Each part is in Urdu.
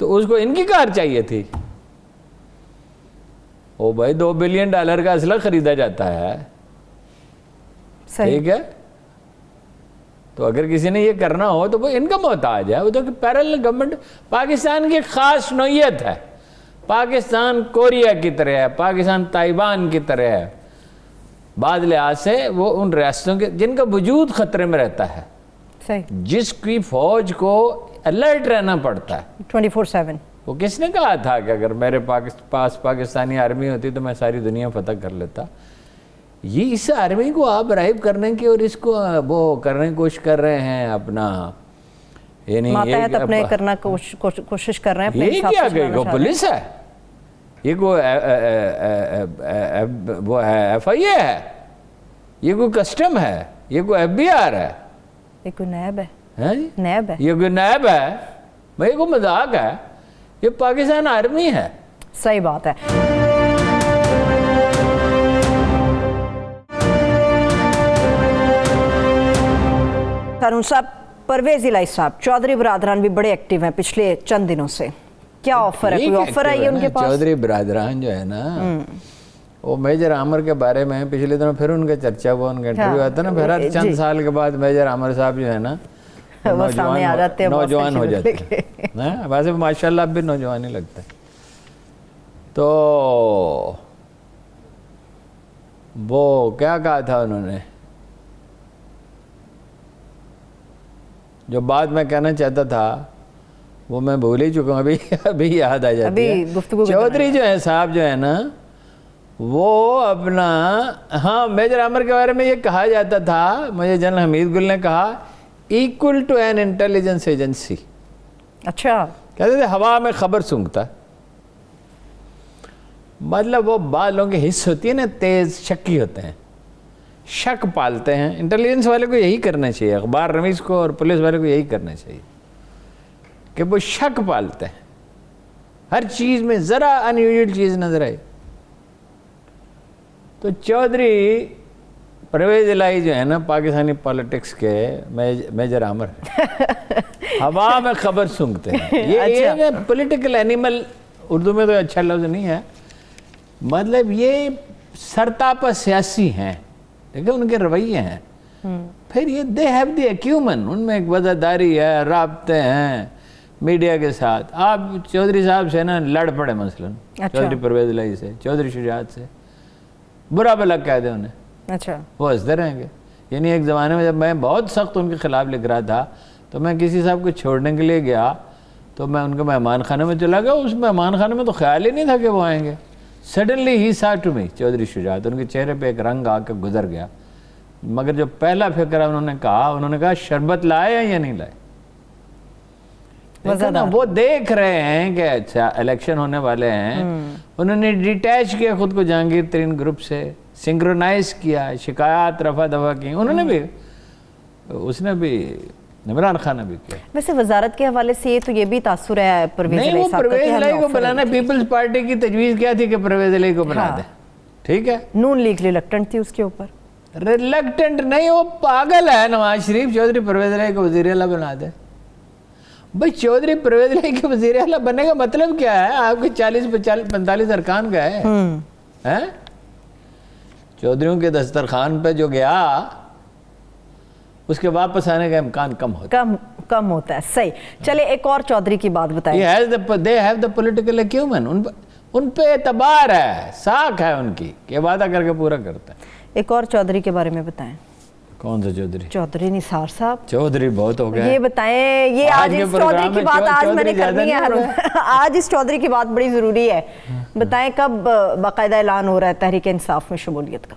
تو اس کو ان کی کار چاہیے تھی. او بھائی $2 بلین کا اسلحہ خریدا جاتا ہے, ٹھیک ہے, تو اگر کسی نے یہ کرنا ہو تو وہ ان کا محتاج ہے. وہ تو پیرالل گورنمنٹ پاکستان کی خاص نوعیت ہے. پاکستان کوریا کی طرح ہے, پاکستان تائیوان کی طرح ہے. بعض لحاظ سے وہ ان ریاستوں کے جن کا وجود خطرے میں رہتا ہے, جس کی فوج کو الرٹ رہنا پڑتا ہے 24/7. وہ کس نے کہا تھا کہ اگر میرے پاس پاکستانی آرمی ہوتی تو میں ساری دنیا فتح کر لیتا. یہ اس آرمی کو آپ برائب کرنے کی اور اس کو وہ کرنے کی کوشش کر رہے ہیں اپنا, یعنی ماتحت اپنے کرنا کوشش کر رہے ہیں. یہ کیا گئی وہ پولیس ہے, یہ کوئی وہ ہے FIA ہے, یہ کوئی کسٹم ہے, یہ کوئی FBR ہے, یہ کوئی نیب ہے, نیب ہے, یہ کوئی نیب ہے, بھائی یہ کوئی مذاق ہے, یہ پاکستان آرمی ہے. صحیح بات ہے. قانون صاحب, پرویز الہی صاحب, چودھری برادران بھی بڑے ایکٹیو ہیں پچھلے چند دنوں سے, کیا آفر ہے, کوئی آفر آئی ہے ان کے پاس؟ چودھری برادران جو ہے نا, وہ میجر عامر کے بارے میں پچھلے دنوں پھر ان کا چرچا ہوا, ان کا انٹرویو آتا نا, پھر ہر چند سال کے بعد میجر عامر صاحب جو ہے نا نوجوان ہو جاتے ہیں. ویسے ماشاءاللہ اب بھی نوجوان ہی لگتا ہے. تو وہ کیا کہا تھا انہوں نے, جو بات میں کہنا چاہتا تھا وہ میں بھول ہی چکا ہوں, ابھی یاد آ جاتی ہے. چودھری جو ہے صاحب جو ہے نا, وہ اپنا, ہاں میجر عامر کے بارے میں یہ کہا جاتا تھا, مجھے جنرل حمید گل نے کہا, equal to an intelligence agency. اچھا, کہتے تھے ہوا میں خبر سونگتا. مطلب وہ بعض لوگوں کی حس ہوتی ہے نا, تیز شکی ہوتے ہیں, شک پالتے ہیں. انٹیلیجنس والے کو یہی کرنا چاہیے, اخبار نویس کو اور پولیس والے کو یہی کرنا چاہیے کہ وہ شک پالتے ہیں ہر چیز میں, ذرا انیوژل چیز نظر آئی. تو چودھری پرویز الہی جو ہے نا پاکستانی پالیٹکس کے میجر عامر ہوا میں خبر سونگتے ہیں. یہ پولیٹیکل اینیمل, اردو میں تو اچھا لفظ نہیں ہے, مطلب یہ سرتاپا سیاسی ہیں, دیکھیں ان کے رویے ہیں. پھر یہ دے ہیو دی ایکیومن, ان میں ایک وفاداری ہے, رابطے ہیں میڈیا کے ساتھ. آپ چودھری صاحب سے نا لڑ پڑے مثلا, چودھری پرویز الہی سے, چودھری شجاعت سے, برا بھلا کہہ دیں انہیں, اچھا وہ ہنستے رہیں گے. یعنی ایک زمانے میں جب میں بہت سخت ان کے خلاف لکھ رہا تھا تو میں کسی صاحب کو چھوڑنے کے لیے گیا تو میں ان کے مہمان خانے میں چلا گیا. اس مہمان خانے میں تو خیال ہی نہیں تھا کہ وہ آئیں گے. سڈنلی ہی سا ٹو می, چودھری شجاعت, ان کے چہرے پہ ایک رنگ آ کے گزر گیا. مگر جو پہلا فکر انہوں نے کہا شربت لائے یا نہیں لائے. وہ دیکھ رہے ہیں کہ اچھا الیکشن ہونے والے ہیں, انہوں نے ڈیٹیچ کیا خود کو جہانگیر ترین گروپ سے, سنکرونائز کیا, شکایات رفع دفع کی انہوں نے بھی, اس نے بھی, عمران خان نے بھی کیا. ویسے وزارت کے حوالے سے یہ تو یہ بھی تاثر ہے پرویز الہی صاحب کا, پرویز الہی کو بلانا, پیپلز پارٹی کی تجویز کیا تھی کہ پرویز الہی کو بنا دیں, ٹھیک ہے. نون لیگ ریلکٹنٹ تھی اس کے اوپر. ریلکٹنٹ نہیں, وہ پاگل ہے نواز شریف. چودھری پرویز الہی کو وزیر اعلیٰ بنا دے. بھائی چودھری پرویز الہی کے وزیر اعلیٰ بننے کا مطلب کیا ہے؟ آپ کے 40-45 ارکان کا ہے. چودھریوں کے دسترخوان پہ جو گیا اس کے واپس آنے کا امکان کم ہوتا ہے. صحیح. چلے ایک اور چودھری کی بات بتائیں. they have the political acumen, ان پہ اعتبار ہے, ساکھ ہے ان کی کہ وعدہ کر کے پورا کرتا ہے. ایک اور چودھری کے بارے میں بتائیں. کون سا چودھری؟ چودھری نثار صاحب. چودھری بہت ہو گیا. یہ بتائیں, یہ آج اس چودھری کی بات آج میں نے کرنی ہے. آج اس چودھری کی بات بڑی ضروری ہے. بتائیں کب باقاعدہ اعلان ہو رہا ہے تحریک انصاف میں شمولیت کا؟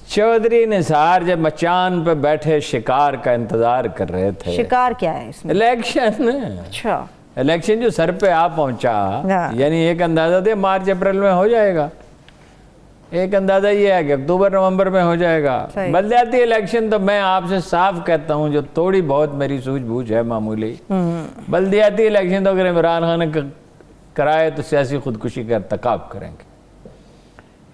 چودھری نثار جب مچان پہ بیٹھے شکار کا انتظار کر رہے تھے. شکار کیا ہے اس میں؟ الیکشن. اچھا, الیکشن جو سر پہ آ پہنچا, یعنی ایک اندازہ دے مارچ اپریل میں ہو جائے گا, ایک اندازہ یہ ہے کہ اکتوبر نومبر میں ہو جائے گا. بلدیاتی الیکشن تو میں آپ سے صاف کہتا ہوں, جو تھوڑی بہت میری سوجھ بوجھ ہے معمولی, بلدیاتی الیکشن تو اگر عمران خان کرائے تو سیاسی خودکشی کا ارتکاب کریں گے.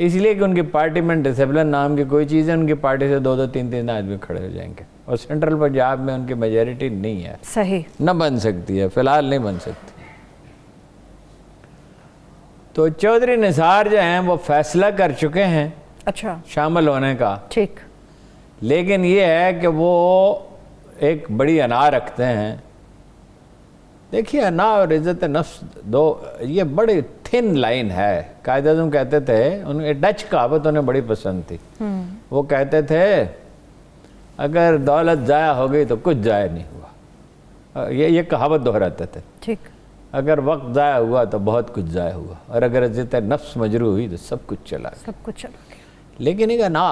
اس لیے کہ ان کی پارٹی میں ڈسپلن نام کی کوئی چیز ہے, ان کی پارٹی سے 2-2 3-3 آدمی کھڑے ہو جائیں گے. اور سینٹرل پنجاب میں ان کی میجورٹی نہیں ہے, صحیح, نہ بن سکتی ہے, فی الحال نہیں بن سکتی. تو چودھری نثار جو ہیں وہ فیصلہ کر چکے ہیں اچھا, شامل ہونے کا, ٹھیک, لیکن یہ ہے کہ وہ ایک بڑی انا رکھتے ہیں. دیکھیے انا اور عزت نفس دو یہ بڑی تھن لائن ہے. قائد اعظم کہتے تھے, انہیں ڈچ کہاوت انہیں بڑی پسند تھی. وہ کہتے تھے اگر دولت ضائع ہو گئی تو کچھ ضائع نہیں ہوا. یہ کہاوت دہراتے تھے. ٹھیک, اگر وقت ضائع ہوا تو بہت کچھ ضائع ہوا, اور اگر عزت نفس مجروح ہوئی تو سب کچھ چلا گیا. سب کچھ چلا گیا. لیکن ایک انا,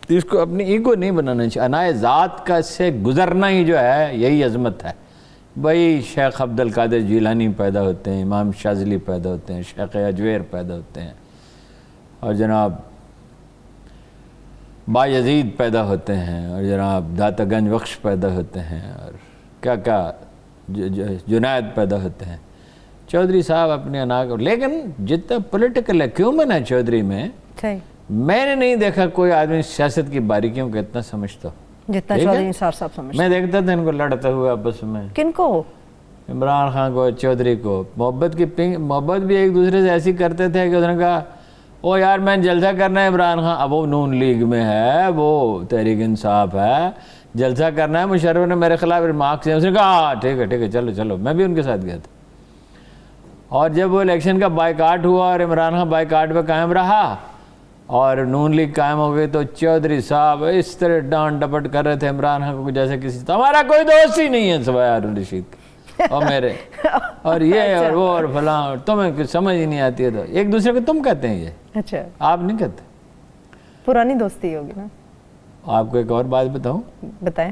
اس کو اپنی ایگو نہیں بنانا چاہیے. انائے ذات کا سے گزرنا ہی جو ہے یہی عظمت ہے. بھائی شیخ عبد القادر جیلانی پیدا ہوتے ہیں, امام شاذلی پیدا ہوتے ہیں, شیخ اجویر پیدا ہوتے ہیں, اور جناب بایزید پیدا ہوتے ہیں, اور جناب داتا گنج بخش پیدا ہوتے ہیں, اور کیا کیا جنید پیدا ہوتے ہیں. چودھری صاحب اپنے انا کو, لیکن جتنا پولیٹیکل ایکیومن ہے چودھری میں, صحیح, میں نے نہیں دیکھا کوئی آدمی سیاست کی باریکیوں کو اتنا سمجھتا. جتنا چودھری نثار صاحب سمجھتے. میں دیکھتا تھا ان کو لڑتے ہوئے آپس میں. کن کو؟ عمران خان کو, چودھری کو. محبت بھی ایک دوسرے سے ایسی کرتے تھے کہ اس نے کہا او یار میں جلسہ کرنا ہے عمران خان, اب وہ نون لیگ میں ہے, وہ تحریک انصاف ہے, جلسہ کرنا ہے, مشرف نے میرے خلاف ریمارکس ہیں. اس نے کہا ہاں ٹھیک ہے ٹھیک ہے, چلو چلو. میں بھی ان کے ساتھ گیا تھا. اور جب وہ الیکشن کا بائیکاٹ ہوا اور عمران خان بائیکاٹ پہ قائم رہا اور نون لیگ قائم ہو گئی, تو چودھری صاحب اس طرح ڈانٹ ڈپٹ کر رہے تھے عمران خان کو جیسے کسی تو ہمارا کوئی دوست ہی نہیں ہے سوائے ہارون رشید اور میرے, اور یہ اور وہ اور فلاں, اور تمہیں کچھ سمجھ ہی نہیں آتی ہے. تو ایک دوسرے کو تم کہتے ہیں, یہ اچھا, آپ نہیں کہتے. پرانی دوستی ہوگی نا. آپ کو ایک اور بات بتاؤں, بتائیں.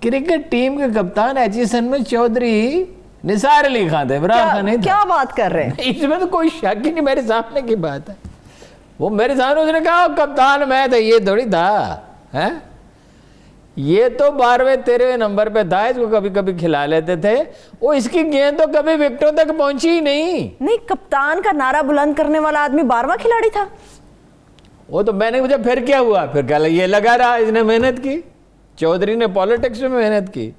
کرکٹ ٹیم کے کپتان ایچیسن میں چودھری نثار علی خان تھے, عمران خان نہیں تھا. کیا بات کر رہے ہیں؟ اس میں تو کوئی شک ہی نہیں, میرے سامنے کی بات ہے. وہ میرے سامنے اس نے کہا کپتان میں تھا, یہ تھوڑی تھا. یہ تو 12ویں 13ویں نمبر پہ تھا, اس کو کبھی کبھی کھلا لیتے تھے. وہ اس کی گیند تو کبھی وکٹوں تک پہنچی ہی نہیں. نہیں, کپتان کا نعرہ بلند کرنے والا آدمی 12واں کھلاڑی تھا. وہ تو میں نے پوچھا پھر کیا ہوا, پھر کہا یہ لگا رہا, اس نے محنت کی. چودھری نے پالیٹکس میں محنت کی,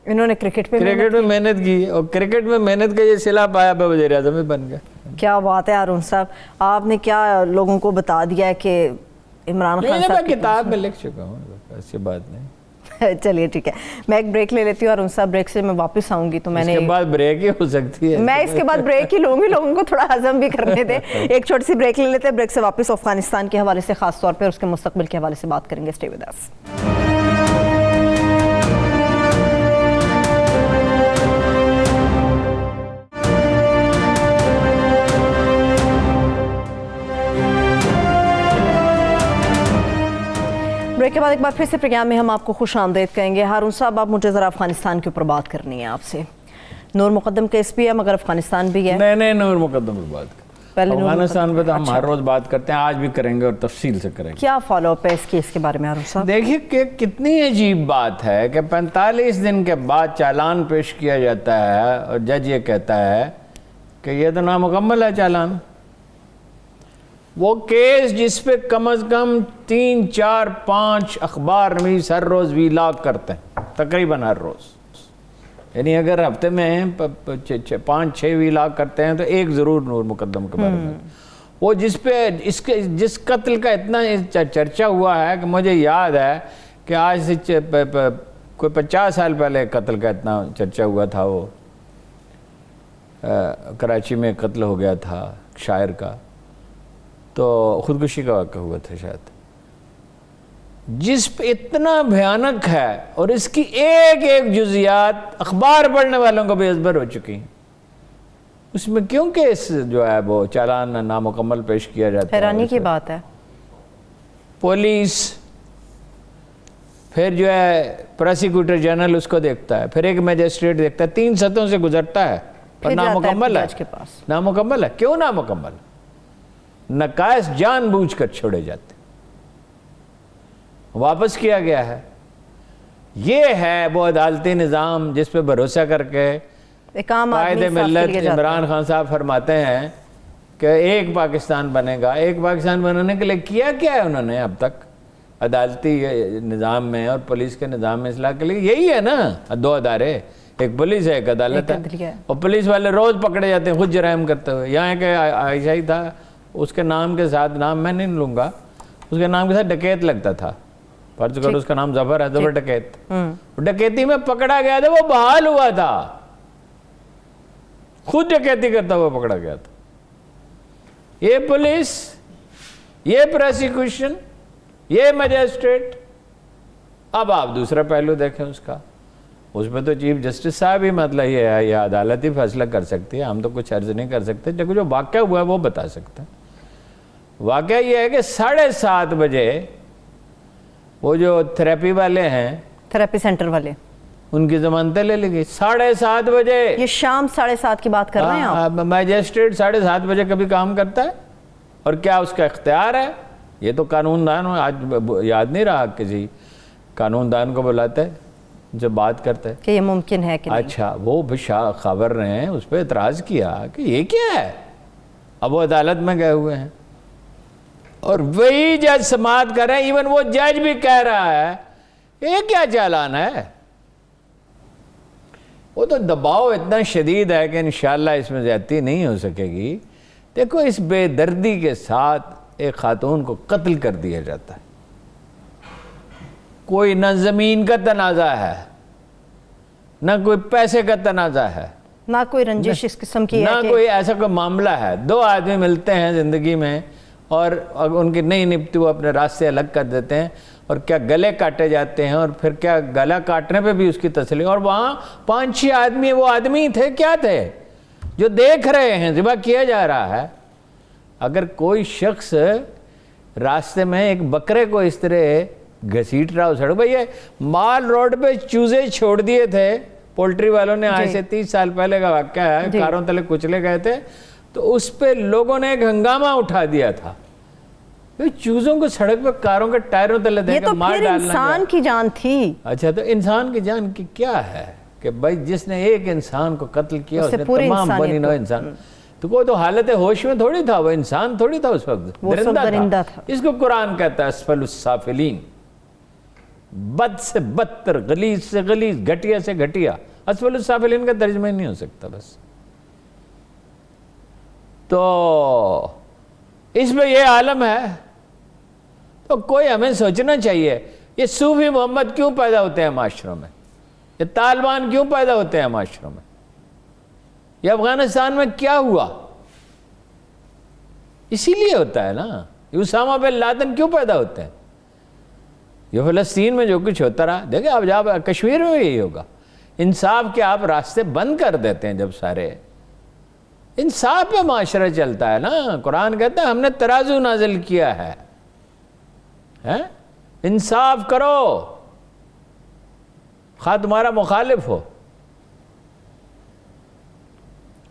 انہوں نے کرکٹ میں محنت کی, اور کرکٹ میں محنت کا یہ صلہ پایا پہ وزیر اعظم میں بن گیا. کیا بات ہے ہارون صاحب, آپ نے کیا لوگوں کو بتا دیا ہے کہ عمران خان صاحب. میں کتاب میں لکھ چکا ہوں, ایسی بات نہیں. چلیے ٹھیک ہے, میں ایک بریک لے لیتی ہوں ہارون صاحب, بریک سے میں واپس آؤں گی. تو میں نے اس کے بعد بریک ہی ہو سکتی ہے, میں اس کے بعد بریک ہی لوں گی, لوگوں کو تھوڑا ہضم بھی کرنے دیں. ایک چھوٹی سی بریک لے لیتے ہیں, بریک سے واپس افغانستان کے حوالے سے خاص طور پہ اور اس کے مستقبل کے حوالے سے بات کریں گے. Stay with us. بریک کے بعد ایک بار پھر سے پروگرام میں ہم آپ کو خوش آمدید کہیں گے. ہارون صاحب, آپ مجھے ذرا افغانستان کے اوپر بات کرنی ہے آپ سے. نور مقدم کیس بھی ہے مگر افغانستان بھی ہے. نہیں نور مقدم پہ بات کریں, افغانستان پہ تو ہم ہر روز بات کرتے ہیں, آج بھی کریں گے اور تفصیل سے کریں گے. کیا فالو اپ ہے اس کیس کے بارے میں ہارون صاحب؟ دیکھیے کہ کتنی عجیب بات ہے کہ 45 دن کے بعد چالان پیش کیا جاتا ہے اور جج یہ کہتا ہے کہ یہ تو نامکمل ہے چالان. وہ کیس جس پہ کم از کم 3 4 5 اخبار نویس ہر روز ویلاگ کرتے ہیں, تقریباً ہر روز. یعنی اگر ہفتے میں 5 6 ویلاگ کرتے ہیں تو ایک ضرور نور مقدم کے بارے میں. وہ جس پہ جس قتل کا اتنا چرچا ہوا ہے کہ مجھے یاد ہے کہ آج سے کوئی 50 سال پہلے قتل کا اتنا چرچا ہوا تھا. وہ کراچی میں قتل ہو گیا تھا شاعر کا, تو خودکشی کا واقعہ ہوا تھا شاید, جس پہ اتنا بھیانک ہے اور اس کی ایک ایک جزیات اخبار پڑھنے والوں کو بے ازبر ہو چکی ہیں. اس میں کیوں کیس جو ہے وہ چالان نامکمل پیش کیا جاتا ہے؟ حیرانی کی بات ہے. پولیس پھر جو ہے پروسیکیوٹر جنرل اس کو دیکھتا ہے, پھر ایک میجسٹریٹ دیکھتا ہے, 3 سطحوں سے گزرتا ہے اور نامکمل ہے. نامکمل ہے. کیوں نامکمل؟ نقائص جان بوجھ کر چھوڑے جاتے, واپس کیا گیا ہے. یہ ہے وہ عدالتی نظام جس پہ بھروسہ کر کے قائد ملت عمران خان صاحب فرماتے ہیں کہ ایک پاکستان بنے گا. ایک پاکستان بنانے کے لیے کیا ہے انہوں نے اب تک؟ عدالتی نظام میں اور پولیس کے نظام میں اصلاح کے لیے یہی ہے نا، دو ادارے، ایک پولیس ہے ایک عدالت ہے، اور پولیس والے روز پکڑے جاتے ہیں خود جرائم کرتے ہوئے۔ یہاں کہ عائشہ ہی تھا، اس کے نام کے ساتھ، نام میں نہیں لوں گا، اس کے نام کے ساتھ ڈکیت لگتا تھا، فرض کرو اس کا نام ظفر ہے، ظفر ڈکیت، ڈکیتی میں پکڑا گیا تھا، وہ بحال ہوا تھا، خود ڈکیتی کرتا ہوا پکڑا گیا تھا۔ یہ پولیس، یہ پروسیکیوشن، یہ مجسٹریٹ۔ اب آپ دوسرا پہلو دیکھیں اس کا، اس میں تو چیف جسٹس صاحب ہی مطلب یہ ہے، یہ عدالت ہی فیصلہ کر سکتی ہے، ہم تو کچھ عرض نہیں کر سکتے، لیکن جو واقعہ ہوا ہے وہ بتا سکتے ہیں۔ واقعہ یہ ہے کہ 7:30 بجے وہ جو تھراپی والے ہیں، تھراپی سینٹر والے، ان کی ضمانتیں لے لی گئی 7:30 بجے۔ یہ شام 7:30 کی بات کر رہے ہیں آپ؟ میجسٹریٹ 7:30 بجے کبھی کام کرتا ہے؟ اور کیا اس کا اختیار ہے؟ یہ تو قانون دان، آج یاد نہیں رہا کسی قانون دان کو بلاتے جو بات کرتے کہ یہ ممکن ہے کہ نہیں۔ اچھا، وہ خبر نے اس پہ اعتراض کیا کہ یہ کیا ہے، اب وہ عدالت میں گئے ہوئے ہیں اور وہی جج سماعت کر رہے ہیں، ایون وہ جج بھی کہہ رہا ہے یہ کیا چالان ہے۔ وہ تو دباؤ اتنا شدید ہے کہ انشاءاللہ اس میں زیادتی نہیں ہو سکے گی۔ دیکھو اس بے دردی کے ساتھ ایک خاتون کو قتل کر دیا جاتا ہے، کوئی نہ زمین کا تنازع ہے، نہ کوئی پیسے کا تنازع ہے، نہ کوئی رنجش اس قسم کی ہے، نہ کوئی ایسا کوئی معاملہ ہے۔ دو آدمی ملتے ہیں زندگی میں اور ان کی نہیں نپتی، وہ اپنے راستے الگ کر دیتے ہیں، اور کیا گلے کاٹے جاتے ہیں، اور پھر کیا گلا کاٹنے پہ بھی اس کی تسلی۔ اور وہاں 5-6 آدمی، وہ آدمی تھے کیا تھے جو دیکھ رہے ہیں ذبح کیا جا رہا ہے۔ اگر کوئی شخص راستے میں ایک بکرے کو اس طرح گھسیٹ رہا ہو سڑک بھائی، یہ مال روڈ پہ چوزے چھوڑ دیے تھے پولٹری والوں نے، آج سے 30 سال پہلے کا واقعہ ہے، کاروں تلے کچلے گئے تھے، تو اس پہ لوگوں نے ایک ہنگامہ اٹھا دیا تھا۔ چوزوں کو سڑک پہ کاروں کے ٹائروں تلے دے کے مار ڈالنا، یہ تو پھر انسان کی جان تھی۔ اچھا، تو انسان کی جان کی کیا ہے کہ بھائی جس نے ایک انسان کو قتل کیا اس نے تمام بنی نوع انسان، تو کوئی تو حالت ہوش میں تھوڑی تھا، وہ انسان تھوڑی تھا اس وقت، درندہ تھا۔ اس کو قرآن کہتا ہے اسفل السافلین، بد سے بدتر، غلیظ سے غلیظ، گھٹیا سے گھٹیا۔ اسفل السافلین کا ترجمہ ہی نہیں ہو سکتا بس۔ تو اس میں یہ عالم ہے، تو کوئی ہمیں سوچنا چاہیے یہ صوفی محمد کیوں پیدا ہوتے ہیں معاشروں میں، یہ طالبان کیوں پیدا ہوتے ہیں معاشروں میں، یہ افغانستان میں کیا ہوا، اسی لیے ہوتا ہے نا۔ یہ اسامہ بن لادن کیوں پیدا ہوتے ہیں، یہ فلسطین میں جو کچھ ہوتا رہا، دیکھیں اب جب کشمیر میں یہی ہوگا۔ انصاف کے آپ راستے بند کر دیتے ہیں جب سارے، انصاف پہ معاشرہ چلتا ہے نا۔ قرآن کہتا ہے ہم نے ترازو نازل کیا ہے، انصاف کرو خواہ تمہارا مخالف ہو۔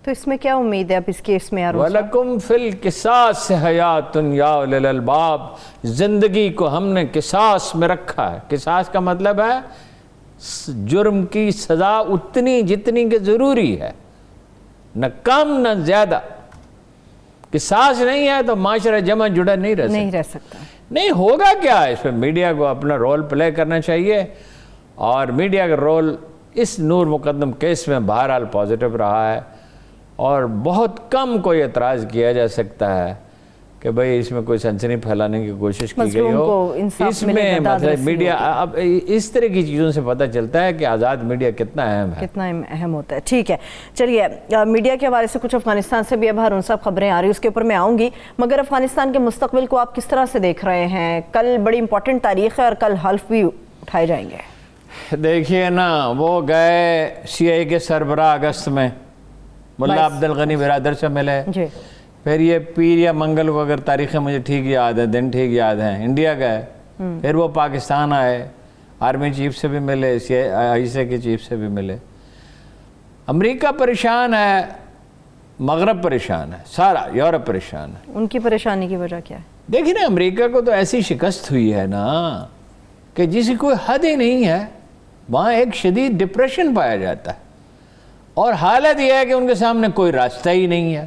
تو اس میں کیا امید ہے اب اس کیس میں؟ وَلَكُمْ فِي الْقِصَاصِ حَيَاتٌ يَا أُولِي الْأَلْبَابِ، زندگی کو ہم نے قصاص میں رکھا ہے۔ قصاص کا مطلب ہے جرم کی سزا اتنی جتنی کہ ضروری ہے، نہ کم نہ زیادہ۔ قصاص نہیں ہے تو معاشرہ جمع جڑا نہیں رہ سکتا۔ نہیں ہوگا کیا؟ اس پہ میڈیا کو اپنا رول پلے کرنا چاہیے، اور میڈیا کا رول اس نور مقدم کیس میں بہرحال پازیٹیو رہا ہے، اور بہت کم کوئی اعتراض کیا جا سکتا ہے کہ بھئی اس میں کوئی سنسنی پھیلانے کی کوشش کی گئی ہو۔ اس میں مطلب میڈیا اب اس طرح کی چیزوں سے پتہ چلتا ہے کہ آزاد میڈیا کتنا اہم ہے، کتنا اہم ہوتا ہے۔ ٹھیک ہے، چلیے میڈیا کے حوالے سے کچھ افغانستان سے بھی اب ہارون صاحب خبریں آ رہی ہیں، اس کے اوپر میں آؤں گی، مگر افغانستان کے مستقبل کو آپ کس طرح سے دیکھ رہے ہیں؟ کل بڑی امپورٹنٹ تاریخ ہے اور کل حلف بھی اٹھائے جائیں گے۔ دیکھیے نا، وہ گئے سی آئی کے سربراہ اگست میں ملا عبد الغنی برادر سے ملے، پھر یہ پیر یا منگل کو، اگر تاریخیں مجھے ٹھیک یاد ہے، دن ٹھیک یاد ہیں، انڈیا گئے، پھر وہ پاکستان آئے، آرمی چیف سے بھی ملے، سی آئی سی کے چیف سے بھی ملے۔ امریکہ پریشان ہے، مغرب پریشان ہے، سارا یورپ پریشان ہے۔ ان کی پریشانی کی وجہ کیا ہے؟ دیکھیں نا، امریکہ کو تو ایسی شکست ہوئی ہے نا کہ جس کی کوئی حد ہی نہیں ہے، وہاں ایک شدید ڈپریشن پایا جاتا ہے، اور حالت یہ ہے کہ ان کے سامنے کوئی راستہ ہی نہیں ہے۔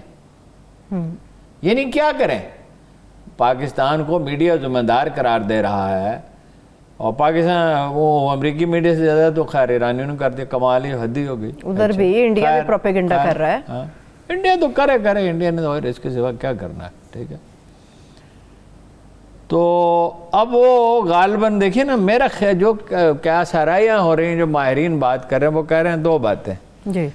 یعنی کیا کریں؟ پاکستان کو میڈیا ذمہ دار قرار دے رہا ہے اور پاکستان وہ امریکی میڈیا سے زیادہ تو خیر ایرانیوں نے کر دیا, کمال ہی حد ہی ہو گئی. ادھر بھی انڈیا بھی پروپیگنڈا کر رہا ہے. انڈیا تو کرے انڈیا نے تو اور اس کے سوا کیا کرنا ہے. ٹھیک ہے, تو اب وہ غالباً دیکھیے نا, میرا جو کیا سرائیاں ہو رہی ہیں, جو ماہرین بات کر رہے ہیں وہ کہہ رہے ہیں دو باتیں. جی,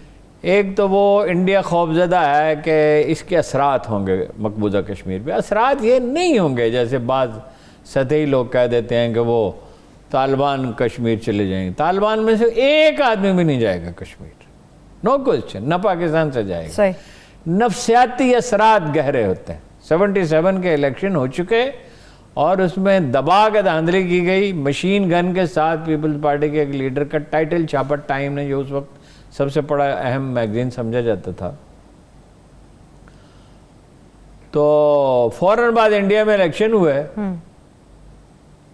ایک تو وہ انڈیا خوفزدہ ہے کہ اس کے اثرات ہوں گے مقبوضہ کشمیر پہ. اثرات یہ نہیں ہوں گے جیسے بعض سطحی لوگ کہہ دیتے ہیں کہ وہ طالبان کشمیر چلے جائیں گے. طالبان میں سے ایک آدمی بھی نہیں جائے گا کشمیر, نو کوسچن, نہ پاکستان سے جائے گا. صحیح. نفسیاتی اثرات گہرے ہوتے ہیں. 77 کے الیکشن ہو چکے اور اس میں دبا کے دھاندلی کی گئی, مشین گن کے ساتھ پیپلز پارٹی کے ایک لیڈر کا ٹائٹل چھاپا ٹائم نے, جو اس وقت سب سے بڑا اہم میگزین سمجھا جاتا تھا. تو فوراً بعد انڈیا میں الیکشن ہوئے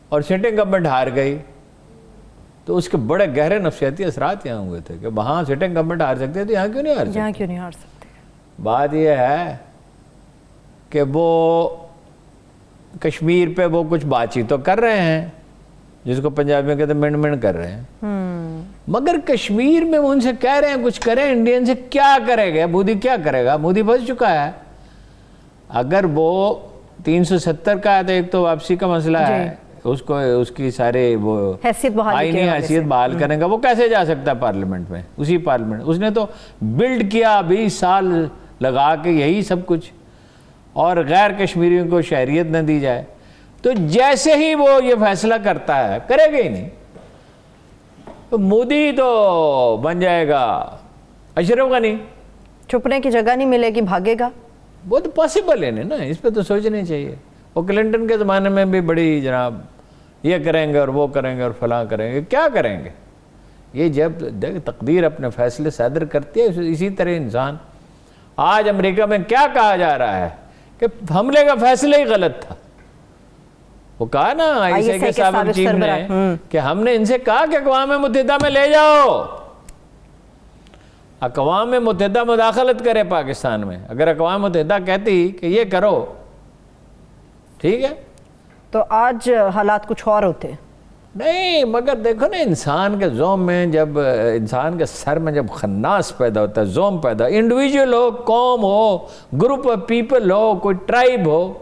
اور سٹنگ گورنمنٹ ہار گئی. تو اس کے بڑے گہرے نفسیاتی اثرات یہاں ہوئے تھے کہ وہاں سٹنگ گورنمنٹ ہار سکتے تھے, یہاں کیوں نہیں ہار سکتے. یہاں کیوں نہیں ہار سکتے. بات یہ ہے کہ وہ کشمیر پہ وہ کچھ بات چیت تو کر رہے ہیں, جس کو پنجابی میں کہتے ہیں منڈ منڈ کر رہے ہیں, مگر کشمیر میں وہ ان سے کہہ رہے ہیں کچھ کریں. انڈین سے کیا کرے گا مودی, کیا کرے گا؟ مودی پھنس چکا ہے. اگر وہ 370 کا ہے تو ایک تو واپسی کا مسئلہ ہے, اس کو اس کی سارے وہ آئینی حیثیت بحال کریں گا. وہ کیسے جا سکتا ہے پارلیمنٹ میں؟ اسی پارلیمنٹ اس نے تو بلڈ کیا 20 سال لگا کے یہی سب کچھ, اور غیر کشمیریوں کو شہریت نہ دی جائے. تو جیسے ہی وہ یہ فیصلہ کرتا ہے, کرے گا ہی نہیں, تو مودی تو بن جائے گا اشرف غنی. چھپنے کی جگہ نہیں ملے گی, بھاگے گا. وہ تو پاسبل ہے نا, اس پہ تو سوچنا چاہیے. وہ کلنٹن کے زمانے میں بھی بڑی جناب یہ کریں گے اور وہ کریں گے اور فلاں کریں گے. کیا کریں گے؟ یہ جب تقدیر اپنے فیصلے صادر کرتی ہے, اسی طرح انسان. آج امریکہ میں کیا کہا جا رہا ہے کہ حملے کا فیصلہ ہی غلط تھا. وہ کہا نا آئی سی کے سابق چیف نے کہ ہم نے ان سے کہا کہ اقوام متحدہ میں لے جاؤ, اقوام متحدہ مداخلت کرے پاکستان میں. اگر اقوام متحدہ کہتی کہ یہ کرو, ٹھیک ہے, تو آج حالات کچھ اور ہوتے. نہیں, مگر دیکھو نا, انسان کے زوم میں جب انسان کے سر میں جب خناس پیدا ہوتا ہے, زوم پیدا, انڈیویجول ہو, قوم ہو, گروپ آف پیپل ہو, کوئی ٹرائب ہو,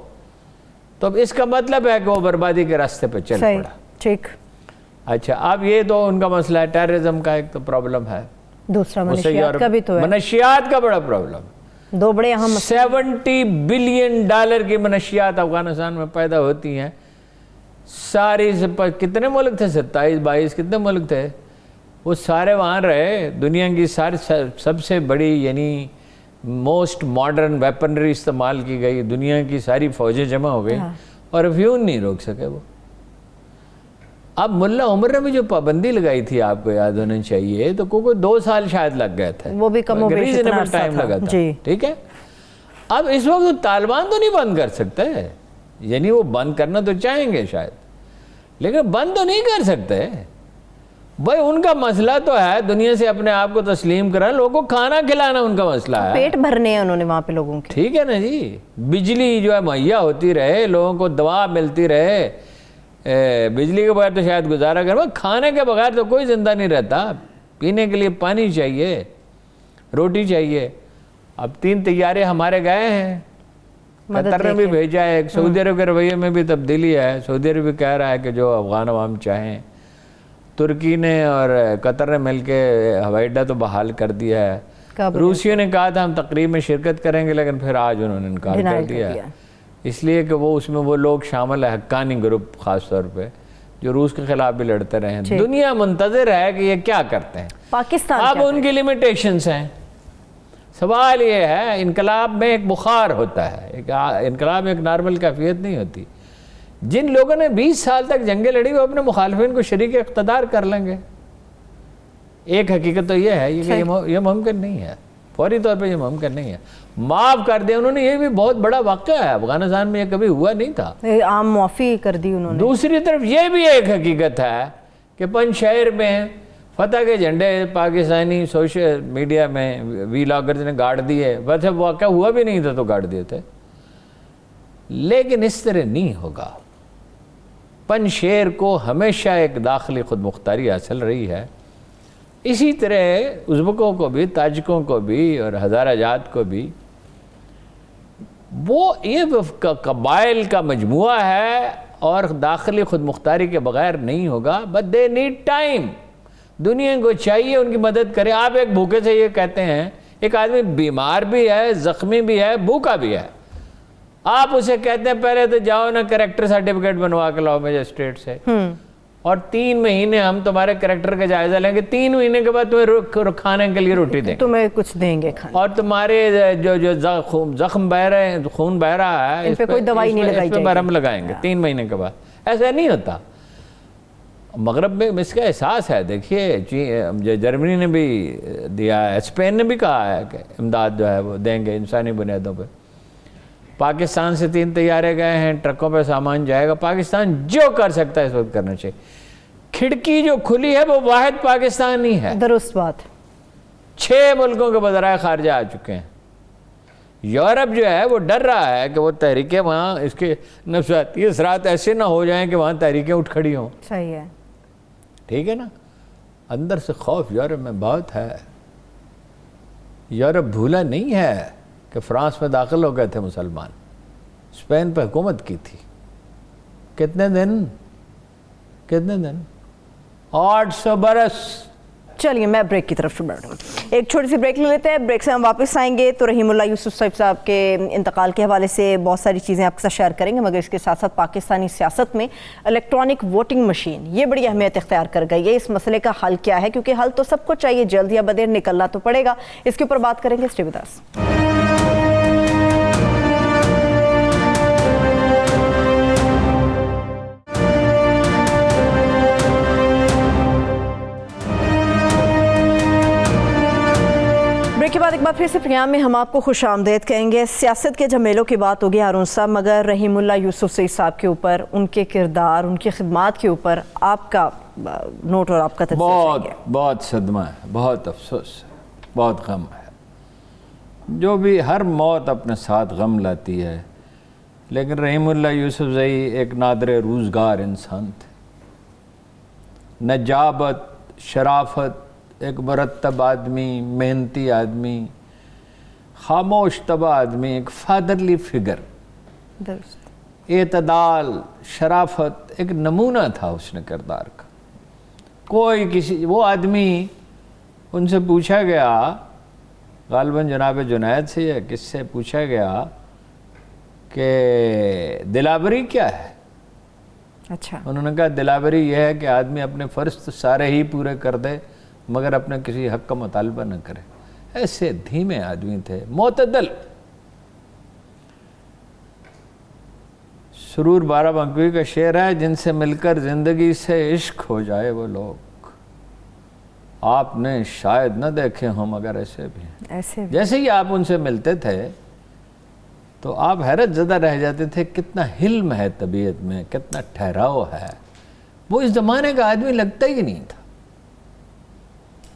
تو اب اس کا مطلب ہے کہ وہ بربادی کے راستے پہ چل پڑا. ٹھیک. اچھا, اب یہ تو ان کا مسئلہ ہے, ٹیررزم کا ایک تو پرابلم ہے, دوسرا منشیات کا بھی تو ہے. منشیات کا بڑا پرابلم, دو بڑے اہم. $70 بلین کی منشیات افغانستان میں پیدا ہوتی ہیں. ساری کتنے ملک تھے, 27-22 کتنے ملک تھے, وہ سارے وہاں رہے. دنیا کی سب سے بڑی یعنی موسٹ ماڈرن ویپنری استعمال کی گئی, دنیا کی ساری فوجیں جمع ہو گئی, اور افیون نہیں روک سکے وہ. اب ملا عمر نے بھی جو پابندی لگائی تھی, آپ کو یاد ہونا چاہیے, تو کوئی 2 سال شاید لگ گئے تھے, وہ بھی کم و بیش اتنا ٹائم لگا تھا. ٹھیک ہے, اب اس وقت طالبان تو نہیں بند کر سکتے, یعنی وہ بند کرنا تو چاہیں گے شاید, لیکن بند تو نہیں کر سکتے بھائی. ان کا مسئلہ تو ہے دنیا سے اپنے آپ کو تسلیم کرنا, لوگوں کو کھانا کھلانا ان کا مسئلہ ہے, پیٹ بھرنے ہیں انہوں نے وہاں پہ لوگوں کے. ٹھیک ہے نا جی, بجلی جو ہے مہیا ہوتی رہے, لوگوں کو دوا ملتی رہے, بجلی کے بغیر تو شاید گزارا کرنا, کھانے کے بغیر تو کوئی زندہ نہیں رہتا, پینے کے لیے پانی چاہیے, روٹی چاہیے. اب 3 طیارے ہمارے گئے ہیں, قطر نے بھی بھیجا ہے. ایک سعودی عرب کے رویے میں بھی تبدیلی ہے, سعودی عرب بھی کہہ رہا ہے کہ جو افغان عوام چاہیں. ترکی نے اور قطر نے مل کے ہوائی اڈہ تو بحال کر دیا ہے. روسیوں نے کہا تھا ہم تقریب میں شرکت کریں گے, لیکن پھر آج انہوں نے انکار کر دیا ہے, اس لیے کہ وہ اس میں وہ لوگ شامل ہے, حقانی گروپ خاص طور پہ, جو روس کے خلاف بھی لڑتے رہے ہیں. دنیا منتظر ہے کہ یہ کیا کرتے ہیں. پاکستان اب ان کی لیمیٹیشنز ہیں. سوال یہ ہے, انقلاب میں ایک بخار ہوتا ہے, انقلاب میں ایک نارمل کیفیت نہیں ہوتی. جن لوگوں نے 20 سال تک جنگیں لڑی, وہ اپنے مخالفین کو شریک اقتدار کر لیں گے. ایک حقیقت تو یہ ہے کہ یہ ممکن نہیں ہے, فوری طور پہ یہ ممکن نہیں ہے. معاف کر دیں انہوں نے, یہ بھی بہت بڑا واقعہ ہے, افغانستان میں یہ کبھی ہوا نہیں تھا, عام معافی کر دی انہوں نے. دوسری طرف یہ بھی ایک حقیقت ہے کہ پنجشیر میں فتح کے جھنڈے پاکستانی سوشل میڈیا میں وی لاگرز نے گاڑ دیے, ویسے واقعہ ہوا بھی نہیں تھا تو گاڑ دیے تھے, لیکن اس طرح نہیں ہوگا. پنشیر کو ہمیشہ ایک داخلی خود مختاری حاصل رہی ہے، اسی طرح ازبکوں کو بھی، تاجکوں کو بھی اور ہزارہ جات کو بھی، وہ یہ قبائل کا مجموعہ ہے اور داخلی خود مختاری کے بغیر نہیں ہوگا. But they need time. دنیا کو چاہیے ان کی مدد کرے. آپ ایک بھوکے سے یہ کہتے ہیں، ایک آدمی بیمار بھی ہے، زخمی بھی ہے، بھوکا بھی ہے، آپ اسے کہتے ہیں پہلے تو جاؤ نا کریکٹر سرٹیفکیٹ بنوا کے لاؤ میجسٹریٹ سے، اور 3 مہینے ہم تمہارے کریکٹر کا جائزہ لیں گے، 3 مہینے کے بعد تمہیں کھانے کے لیے روٹی دیں گے، تمہیں کچھ دیں گے کھانے، اور تمہارے جو زخم بہ رہے ہیں، خون بہ رہا ہے، ان پہ کوئی دوائی نہیں لگائی جائے گی، برہم لگائیں گے 3 مہینے کے بعد. ایسا نہیں ہوتا. مغرب میں اس کا احساس ہے. دیکھیے جرمنی نے بھی دیا ہے، اسپین نے بھی کہا ہے کہ امداد جو ہے وہ دیں گے انسانی بنیادوں پہ. پاکستان سے 3 طیارے گئے ہیں، ٹرکوں پہ سامان جائے گا. پاکستان جو کر سکتا ہے اس وقت کرنا چاہیے. کھڑکی جو کھلی ہے وہ واحد پاکستان ہی ہے. درست بات. 6 ملکوں کے وزرائے خارجہ آ چکے ہیں. یورپ جو ہے وہ ڈر رہا ہے کہ وہ تحریکیں وہاں اس کے نفسیاتی اثرات ایسے نہ ہو جائیں کہ وہاں تحریکیں اٹھ کھڑی ہوں. صحیح ہے. ٹھیک ہے نا. اندر سے خوف یورپ میں بہت ہے. یورپ بھولا نہیں ہے کہ فرانس میں داخل ہو گئے تھے مسلمان، اسپین پہ حکومت کی تھی. کتنے دن 800 برس. چلیے میں بریک کی طرف بڑھ رہا ہوں. ایک چھوٹی سی بریک لے لیتے ہیں. بریک سے ہم واپس آئیں گے تو رحیم اللہ یوسف صاحب کے انتقال کے حوالے سے بہت ساری چیزیں آپ کے ساتھ شیئر کریں گے، مگر اس کے ساتھ ساتھ پاکستانی سیاست میں الیکٹرانک ووٹنگ مشین یہ بڑی اہمیت اختیار کر گئی ہے. اس مسئلے کا حل کیا ہے؟ کیونکہ حل تو سب کو چاہیے، جلد یا بدیر نکلنا تو پڑے گا. اس کے اوپر بات کریں گے. Stay with us. کے بعد ایک بار پھر سے پروگرام میں ہم آپ کو خوش آمدید کہیں گے. سیاست کے جھمیلوں کی بات ہوگی ہارون صاحب، مگر رحیم اللہ یوسف صاحب کے اوپر، ان کے کردار، ان کی خدمات کے اوپر آپ کا نوٹ اور آپ کا تجزیہ؟ بہت صدمہ ہے، بہت افسوس ہے، بہت غم ہے. جو بھی ہر موت اپنے ساتھ غم لاتی ہے، لیکن رحیم اللہ یوسف زئی ایک نادر روزگار انسان تھے. نجابت، شرافت، ایک مرتب آدمی، محنتی آدمی، خاموش طبع آدمی، ایک فادرلی فگر، اعتدال، شرافت، ایک نمونہ تھا اس نے کردار کا. وہ آدمی، ان سے پوچھا گیا، غالباً جناب جنید سے یا کس سے پوچھا گیا کہ دلاوری کیا ہے؟ اچھا. انہوں نے کہا دلاوری یہ ہے کہ آدمی اپنے فرض تو سارے ہی پورے کر دے مگر اپنے کسی حق کا مطالبہ نہ کرے. ایسے دھیمے آدمی تھے، معتدل. سرور بارہ بنکوی کا شعر ہے، جن سے مل کر زندگی سے عشق ہو جائے وہ لوگ آپ نے شاید نہ دیکھے ہوں مگر ایسے بھی. جیسے ہی آپ ان سے ملتے تھے تو آپ حیرت زدہ رہ جاتے تھے، کتنا حلم ہے طبیعت میں، کتنا ٹھہراؤ ہے. وہ اس زمانے کا آدمی لگتا ہی نہیں تھا.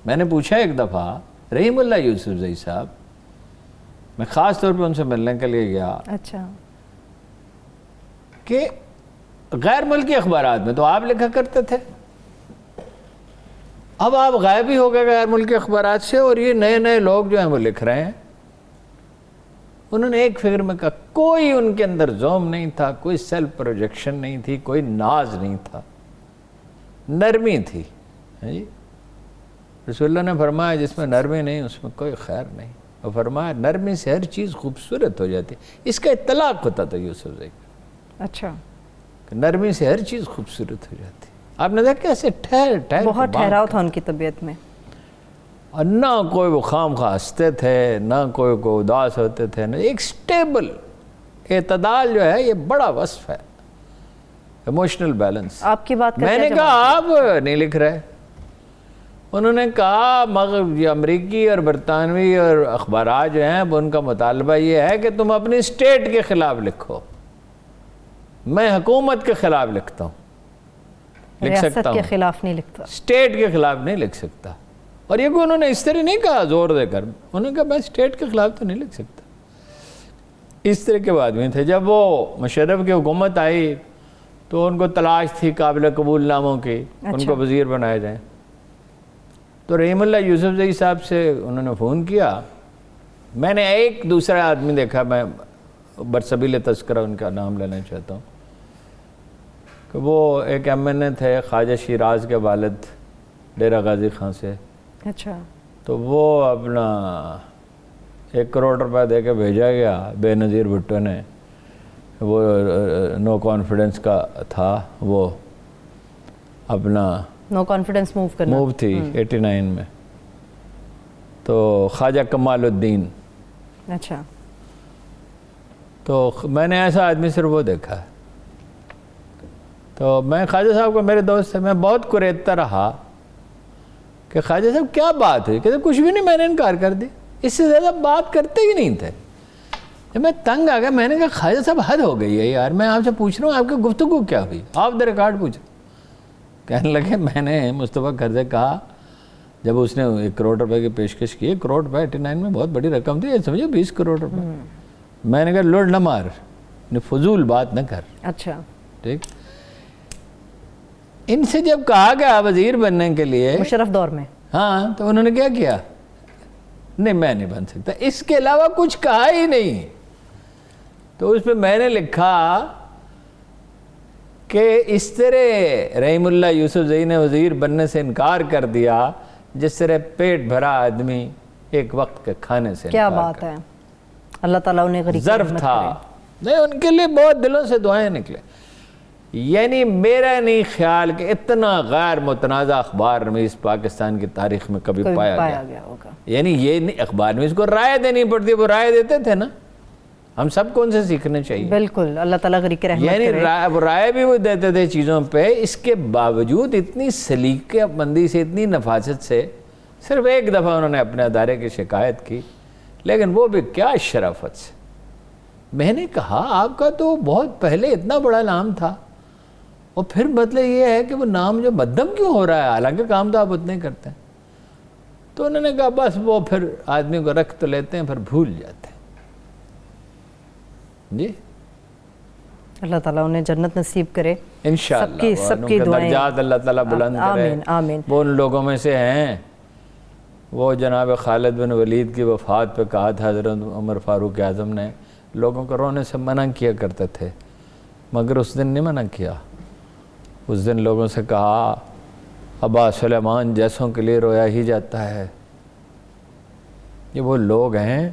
میں نے پوچھا ایک دفعہ رحیم اللہ یوسف زئی صاحب، میں خاص طور پہ ان سے ملنے کے لیے گیا، اچھا، کہ غیر ملکی اخبارات میں تو آپ لکھا کرتے تھے، اب آپ غائب ہی ہو گئے غیر ملکی اخبارات سے، اور یہ نئے نئے لوگ جو ہیں وہ لکھ رہے ہیں. انہوں نے ایک فکر میں کہا، کوئی ان کے اندر زوم نہیں تھا، کوئی سیلف پروجیکشن نہیں تھی، کوئی ناز نہیں تھا، نرمی تھی. رسول اللہ نے فرمایا جس میں نرمی نہیں اس میں کوئی خیر نہیں. وہ فرمایا نرمی سے ہر چیز خوبصورت ہو جاتی. اس کا اطلاق ہوتا تھا یوسف زئی کا. اچھا. کہ نرمی سے ہر چیز خوبصورت ہو جاتی. آپ نے دیکھا کیسے ٹھہر بہت ٹھہراؤ تھا ان کی طبیعت میں، اور نہ کوئی وہ خام خواہ ہنستے تھے، نہ کوئی کو اداس ہوتے تھے، نہ ایک سٹیبل اعتدال جو ہے یہ بڑا وصف ہے. Emotional balance. آپ کی بات میں نے کہا آپ نہیں لکھ رہے. انہوں نے کہا مگر امریکی اور برطانوی اور اخبارات جو ہیں وہ ان کا مطالبہ یہ ہے کہ تم اپنی اسٹیٹ کے خلاف لکھو. میں حکومت کے خلاف لکھتا ہوں، لکھ سکتا ہوں، ریاست کے خلاف نہیں لکھتا، اسٹیٹ کے خلاف نہیں لکھ سکتا. اور یہ کوئی انہوں نے اس طرح نہیں کہا زور دے کر، انہوں نے کہا میں اسٹیٹ کے خلاف تو نہیں لکھ سکتا. اس طرح کے آدمی تھے. جب وہ مشرف کی حکومت آئی تو ان کو تلاش تھی قابل قبول ناموں کی، ان کو وزیر بنائے جائیں. تو رحیم اللہ یوسف زئی صاحب سے انہوں نے فون کیا. میں نے ایک دوسرا آدمی دیکھا، میں برسبیل تذکرہ ان کا نام لینا چاہتا ہوں، کہ وہ ایک MNA تھے خواجہ شیراز کے والد ڈیرہ غازی خان سے. اچھا. تو وہ اپنا 1 کروڑ روپے دے کے بھیجا گیا بے نظیر بھٹو نے. وہ نو کانفیڈنس کا تھا، وہ اپنا نو کانفیڈنس موو تھی 89 میں. تو خواجہ کمال الدین. اچھا. تو میں نے ایسا آدمی صرف وہ دیکھا ہے. تو میں خواجہ صاحب کو، میرے دوست سے میں بہت قریدتا رہا کہ خواجہ صاحب کیا بات ہوئی. کہتے کچھ بھی نہیں، میں نے انکار کر دی، اس سے زیادہ بات کرتے ہی نہیں تھے. جب میں تنگ آ گیا، میں نے کہا خواجہ صاحب حد ہو گئی ہے یار، میں آپ سے پوچھ رہا ہوں آپ کی گفتگو کیا ہوئی، آف دا ریکارڈ پوچھ. کہنے لگے میں نے مصطفیٰ کھر سے کہا، جب اس نے 1 کروڑ روپے کی پیشکش کی، 1 کروڑ روپے 89 میں بہت بڑی رقم تھی، یہ سمجھو 20 کروڑ روپے. میں نے کہا لوڈ نہ مار، فضول بات نہ کر. اچھا. ٹھیک. ان سے جب کہا گیا وزیر بننے کے لیے مشرف دور میں، ہاں، تو انہوں نے کیا کیا؟ نہیں میں نہیں بن سکتا، اس کے علاوہ کچھ کہا ہی نہیں. تو اس پہ میں نے لکھا کہ اس طرح رحیم اللہ یوسف زئی نے وزیر بننے سے انکار کر دیا جس طرح پیٹ بھرا آدمی ایک وقت کے کھانے سے. کیا بات ہے. اللہ تعالیٰ انہیں غریب ظرف تھا. نہیں، ان کے لیے بہت دلوں سے دعائیں نکلے. یعنی میرا نہیں خیال کہ اتنا غیر متنازع اخبار نویس پاکستان کی تاریخ میں کبھی پایا گیا ہوگا. یعنی یہ نہیں، اخبار نویس کو رائے دینی پڑتی، وہ رائے دیتے تھے نا. ہم سب کو ان سے سیکھنے چاہیے. بالکل، اللہ تعالیٰ غریب کی رحمت کرے. یعنی رائے بھی وہ دیتے تھے چیزوں پہ، اس کے باوجود اتنی سلیقہ مندی سے، اتنی نفاست سے. صرف ایک دفعہ انہوں نے اپنے ادارے کی شکایت کی، لیکن وہ بھی کیا شرافت سے. میں نے کہا آپ کا تو بہت پہلے اتنا بڑا نام تھا، اور پھر مطلب یہ ہے کہ وہ نام جو مدھم کیوں ہو رہا ہے، حالانکہ کام تو آپ اتنے کرتے ہیں. تو انہوں نے کہا بس وہ پھر آدمی کو رکھ تو لیتے ہیں، پھر بھول جاتے ہیں. جی، اللہ تعالیٰ انہیں جنت نصیب کرے انشاءاللہ. سب کی دعائیں درجات اللہ تعالیٰ بلند کرے. آمین آمین. وہ ان لوگوں میں سے ہیں، وہ جناب خالد بن ولید کی وفات پہ کہا تھا حضرت عمر فاروق اعظم نے، لوگوں کو رونے سے منع کیا کرتے تھے، مگر اس دن نہیں منع کیا. اس دن لوگوں سے کہا ابا سلیمان جیسوں کے لیے رویا ہی جاتا ہے. یہ وہ لوگ ہیں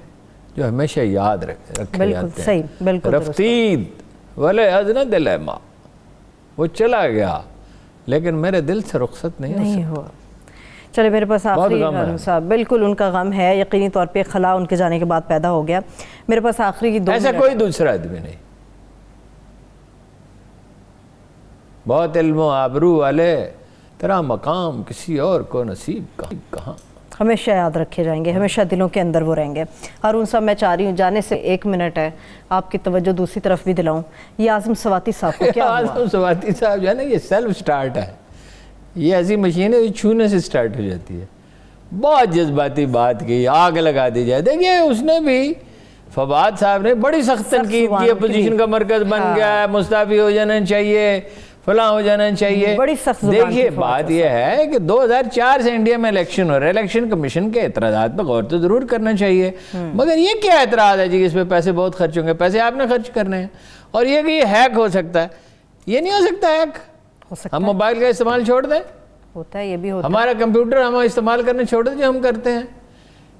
جو ہمیشہ یاد رکھے جاتے ہیں. بالکل رفتید ولے ازن دل ماں، وہ چلا گیا لیکن میرے دل سے رخصت نہیں ہوا. چلے میرے پاس آخری صاحب، بالکل ان کا غم ہے، یقینی طور پہ خلا ان کے جانے کے بعد پیدا ہو گیا. میرے پاس آخری کی 2 ایسا کوئی دوسرا آدمی نہیں. بہت علم و آبرو والے، تیرا مقام کسی اور کو نصیب کہاں. ہمیشہ یاد رکھے جائیں گے، ہمیشہ دلوں کے اندر وہ رہیں گے. ہارون صاحب، میں چاہ رہی ہوں جانے سے 1 منٹ ہے، آپ کی توجہ دوسری طرف بھی دلاؤں. یہ اعظم سواتی صاحب کو کیا ہوا؟ اعظم سواتی صاحب جو ہے نا، یہ سیلف سٹارٹ ہے. یہ ایسی مشین ہے جو چھونے سے سٹارٹ ہو جاتی ہے. بہت جذباتی بات کی، آگ لگا دی جائے. دیکھیے اس نے بھی، فواد صاحب نے بڑی سخت تنقید کی، اپوزیشن کا مرکز بن گیا ہے، مستعفی ہو جانا چاہیے، فلاں ہو جانا چاہیے. دیکھیے بات یہ ہے کہ 2004 سے انڈیا میں الیکشن ہو رہا ہے، الیکشن کمیشن کے اعتراضات پہ غور تو ضرور کرنا چاہیے، مگر یہ کیا اعتراض ہے جی اس پہ پیسے بہت خرچ ہوں گے؟ پیسے آپ نے خرچ کرنے ہیں. اور یہ کہ یہ ہیک ہو سکتا ہے، یہ نہیں ہو سکتا ہیک. ہم موبائل کا استعمال چھوڑ دیں، ہوتا ہے یہ بھی ہوتا ہے. ہمارا کمپیوٹر ہم استعمال کرنے چھوڑ دیں جو ہم کرتے ہیں.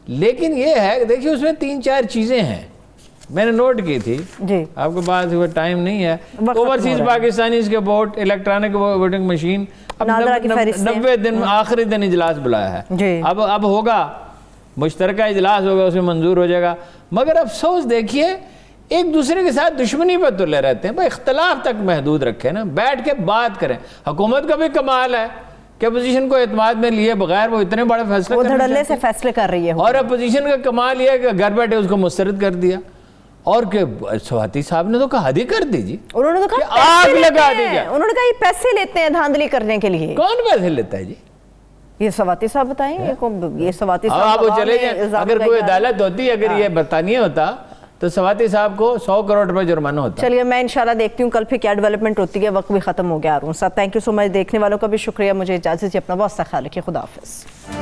لیکن یہ ہے دیکھیے اس میں 3-4 چیزیں ہیں، میں نے نوٹ کی تھی جی، آپ کے پاس ٹائم نہیں ہے. اوورسیز پاکستانیز کے ووٹ، الیکٹرانک ووٹنگ مشین، اب 90 دن آخری دن اجلاس بلایا ہے. اب ہوگا مشترکہ اجلاس ہوگا، اس میں منظور ہو جائے گا. مگر افسوس دیکھیے ایک دوسرے کے ساتھ دشمنی پہ تلے رہتے ہیں. بھائی اختلاف تک محدود رکھیں نا، بیٹھ کے بات کریں. حکومت کا بھی کمال ہے کہ اپوزیشن کو اعتماد میں لیے بغیر وہ اتنے بڑے فیصلے وہ دھڑلے سے فیصلے کر رہی ہے. اور اپوزیشن کا کمال یہ ہے کہ گھر بیٹھے اس کو مسترد کر دیا. اور کہ سواتی صاحب نے تو کہا دی کر دی جی، انہوں نے تو کہا آگ لگا دی جائے. انہوں نے کہا یہ پیسے لیتے ہیں دھاندلی کرنے کے لیے. کون پیسے لیتا ہے جی؟ یہ سواتی صاحب بتائیں. یہ سواتی صاحب آپ چلے جائیں. اگر کوئی عدالت ہوتی، اگر یہ برطانیہ ہوتا تو سواتی صاحب کو 100 کروڑ روپے جرمانہ ہوتا. چلیے میں انشاءاللہ دیکھتی ہوں کل پھر کیا ڈیولپمنٹ ہوتی ہے. وقت بھی ختم ہو گیا. ہارون صاحب تھینک یو سو مچ. دیکھنے والوں کا بھی شکریہ. مجھے اجازت دیجیے. اپنا بہت سا خیال رکھیے. خدا حافظ.